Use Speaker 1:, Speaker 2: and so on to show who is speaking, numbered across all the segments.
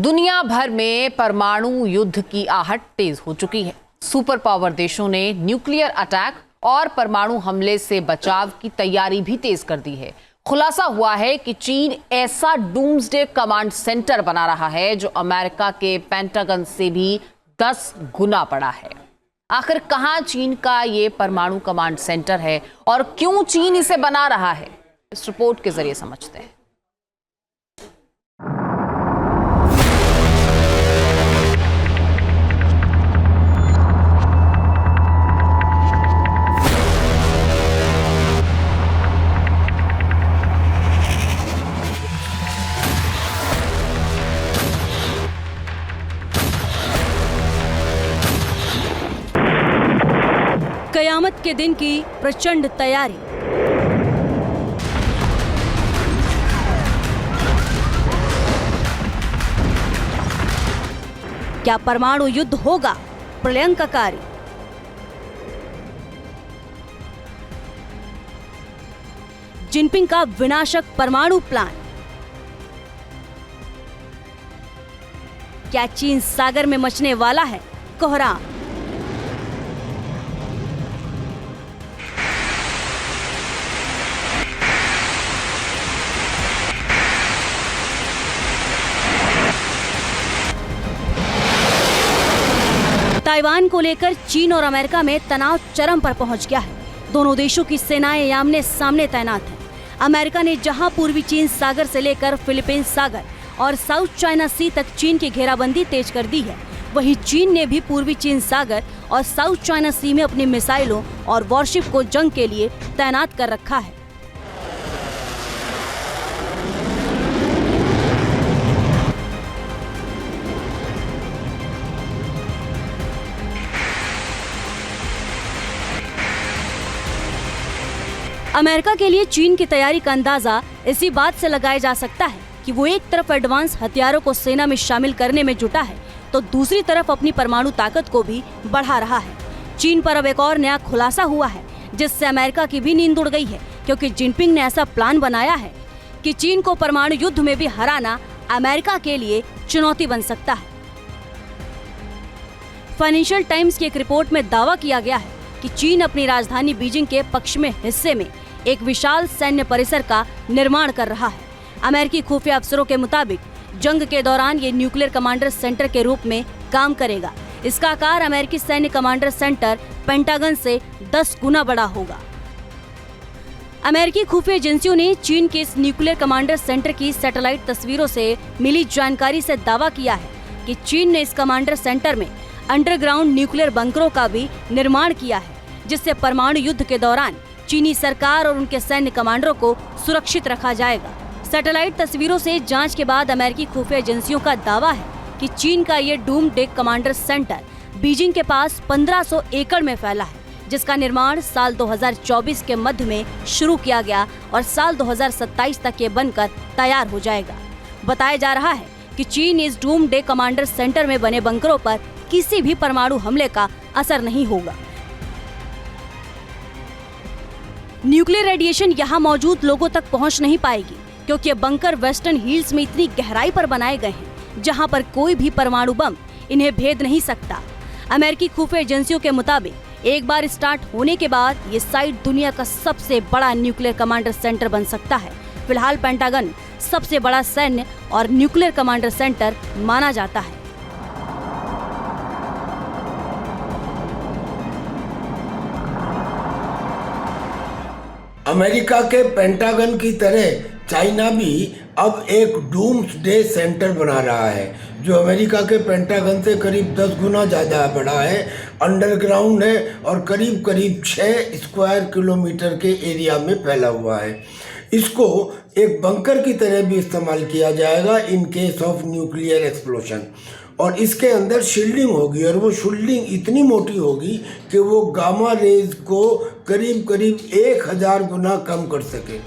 Speaker 1: दुनिया भर में परमाणु युद्ध की आहट तेज हो चुकी है। सुपर पावर देशों ने न्यूक्लियर अटैक और परमाणु हमले से बचाव की तैयारी भी तेज कर दी है। खुलासा हुआ है कि चीन ऐसा डूम्सडे कमांड सेंटर बना रहा है जो अमेरिका के पेंटागन से भी 10 गुना बड़ा है। आखिर कहां चीन का ये परमाणु कमांड सेंटर है और क्यों चीन इसे बना रहा है, इस रिपोर्ट के जरिए समझते हैं।
Speaker 2: कयामत के दिन की प्रचंड तैयारी। क्या परमाणु युद्ध होगा प्रलयंककारी? जिनपिंग का विनाशक परमाणु प्लान। क्या चीन सागर में मचने वाला है कोहराम? ताइवान को लेकर चीन और अमेरिका में तनाव चरम पर पहुंच गया है। दोनों देशों की सेनाएं आमने सामने तैनात हैं। अमेरिका ने जहां पूर्वी चीन सागर से लेकर फिलीपींस सागर और साउथ चाइना सी तक चीन की घेराबंदी तेज कर दी है, वहीं चीन ने भी पूर्वी चीन सागर और साउथ चाइना सी में अपनी मिसाइलों और वॉरशिप को जंग के लिए तैनात कर रखा है। अमेरिका के लिए चीन की तैयारी का अंदाजा इसी बात से लगाया जा सकता है कि वो एक तरफ एडवांस हथियारों को सेना में शामिल करने में जुटा है, तो दूसरी तरफ अपनी परमाणु ताकत को भी बढ़ा रहा है। चीन पर अब एक और नया खुलासा हुआ है जिससे अमेरिका की भी नींद उड़ गई है, क्योंकि जिनपिंग ने ऐसा प्लान बनाया है कि चीन को परमाणु युद्ध में भी हराना अमेरिका के लिए चुनौती बन सकता है। फाइनेंशियल टाइम्स की एक रिपोर्ट में दावा किया गया है कि चीन अपनी राजधानी बीजिंग के पश्चिमी हिस्से में एक विशाल सैन्य परिसर का निर्माण कर रहा है। अमेरिकी खुफिया अफसरों के मुताबिक जंग के दौरान ये न्यूक्लियर कमांडर सेंटर के रूप में काम करेगा। इसका आकार अमेरिकी सैन्य कमांडर सेंटर पेंटागन से 10 गुना बड़ा होगा। अमेरिकी खुफिया एजेंसियों ने चीन के इस न्यूक्लियर कमांडर सेंटर की सैटेलाइट तस्वीरों से मिली जानकारी से दावा किया है कि चीन ने इस कमांडर सेंटर में अंडरग्राउंड न्यूक्लियर बंकरों का भी निर्माण किया है, जिससे परमाणु युद्ध के दौरान चीनी सरकार और उनके सैन्य कमांडरों को सुरक्षित रखा जाएगा। सैटेलाइट तस्वीरों से जांच के बाद अमेरिकी खुफिया एजेंसियों का दावा है कि चीन का ये डूम्सडे कमांडर सेंटर बीजिंग के पास 1500 एकड़ में फैला है, जिसका निर्माण साल 2024 के मध्य में शुरू किया गया और साल 2027 तक ये बनकर तैयार हो जाएगा। बताया जा रहा है कि चीन इस डूम्सडे कमांडर सेंटर में बने बंकरों पर किसी भी परमाणु हमले का असर नहीं होगा। न्यूक्लियर रेडिएशन यहाँ मौजूद लोगों तक पहुँच नहीं पाएगी, क्योंकि ये बंकर वेस्टर्न हिल्स में इतनी गहराई पर बनाए गए हैं जहाँ पर कोई भी परमाणु बम इन्हें भेद नहीं सकता। अमेरिकी खुफिया एजेंसियों के मुताबिक एक बार स्टार्ट होने के बाद ये साइट दुनिया का सबसे बड़ा न्यूक्लियर कमांडर सेंटर बन सकता है। फिलहाल पेंटागन सबसे बड़ा सैन्य और न्यूक्लियर कमांडर सेंटर माना जाता है।
Speaker 3: अमेरिका के पेंटागन की तरह चाइना भी अब एक डूम्सडे सेंटर बना रहा है, जो अमेरिका के पेंटागन से करीब 10 गुना ज़्यादा बड़ा है, अंडरग्राउंड है और करीब करीब 6 स्क्वायर किलोमीटर के एरिया में फैला हुआ है। इसको एक बंकर की तरह भी इस्तेमाल किया जाएगा in case of nuclear explosion, और इसके अंदर शील्डिंग होगी, और वो शील्डिंग इतनी मोटी होगी कि वो गामा रेज को करीब करीब 1000 गुना कम कर सके।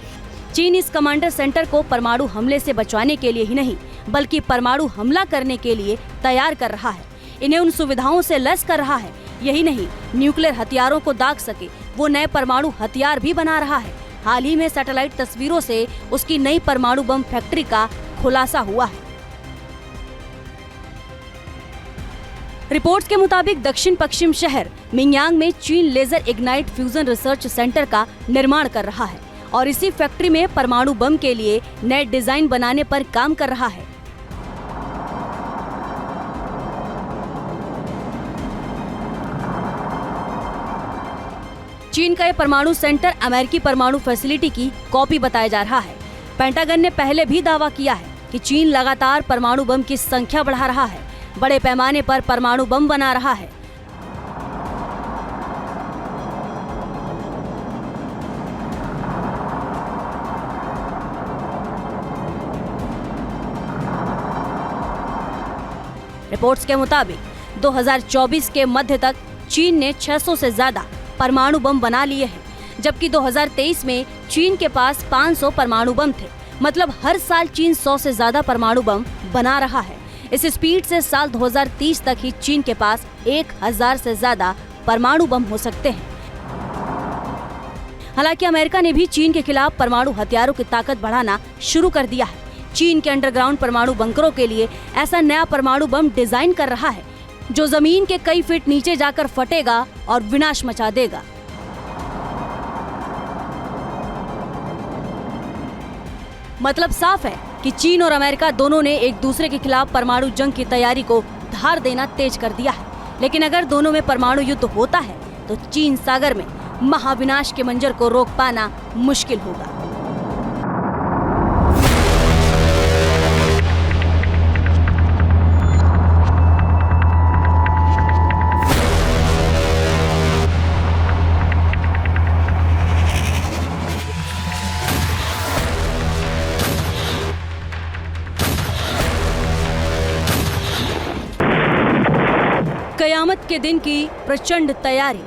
Speaker 2: चीन इस कमांडर सेंटर को परमाणु हमले से बचाने के लिए ही नहीं, बल्कि परमाणु हमला करने के लिए तैयार कर रहा है। इन्हें उन सुविधाओं से लैस कर रहा है। यही नहीं, न्यूक्लियर हथियारों को दाग सके वो नए परमाणु हथियार भी बना रहा है। हाल ही में सैटेलाइट तस्वीरों से उसकी नई परमाणु बम फैक्ट्री का खुलासा हुआ है। रिपोर्ट्स के मुताबिक दक्षिण पश्चिम शहर मिंगयांग में चीन laser ignite fusion research centre का निर्माण कर रहा है और इसी फैक्ट्री में परमाणु बम के लिए नए डिजाइन बनाने पर काम कर रहा है। चीन का यह परमाणु सेंटर अमेरिकी परमाणु फैसिलिटी की कॉपी बताया जा रहा है। पेंटागन ने पहले भी दावा किया है कि चीन लगातार परमाणु बम की संख्या बढ़ा रहा है, बड़े पैमाने पर परमाणु बम बना रहा है। रिपोर्ट्स के मुताबिक 2024 के मध्य तक चीन ने 600 से ज्यादा परमाणु बम बना लिए हैं, जबकि 2023 में चीन के पास 500 परमाणु बम थे। मतलब हर साल चीन 100 से ज्यादा परमाणु बम बना रहा है। इस स्पीड से साल 2030 तक ही चीन के पास 1000 से ज्यादा परमाणु बम हो सकते हैं। हालांकि अमेरिका ने भी चीन के खिलाफ परमाणु हथियारों की ताकत बढ़ाना शुरू कर दिया है। चीन के अंडरग्राउंड परमाणु बंकरों के लिए ऐसा नया परमाणु बम डिजाइन कर रहा है जो जमीन के कई फीट नीचे जाकर फटेगा और विनाश मचा देगा। मतलब साफ है कि चीन और अमेरिका दोनों ने एक दूसरे के खिलाफ परमाणु जंग की तैयारी को धार देना तेज कर दिया है। लेकिन अगर दोनों में परमाणु युद्ध होता है तो चीन सागर में महाविनाश के मंजर को रोक पाना मुश्किल होगा। कयामत के दिन की प्रचंड तैयारी।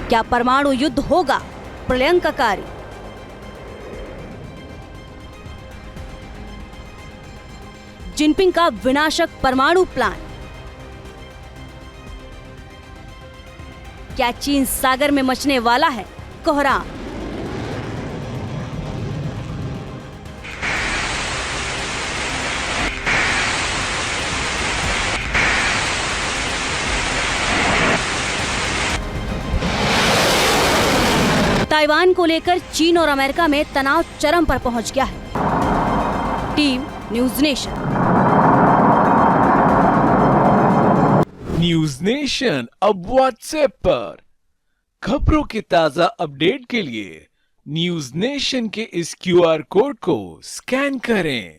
Speaker 2: क्या परमाणु युद्ध होगा प्रलयंककारी? जिनपिंग का विनाशक परमाणु प्लान। क्या चीन सागर में मचने वाला है कोहराम? ताइवान को लेकर चीन और अमेरिका में तनाव चरम पर पहुंच गया है। Team news nation.
Speaker 4: News nation अब व्हाट्सएप पर खबरों के ताजा अपडेट के लिए न्यूज नेशन के इस QR कोड को स्कैन करें।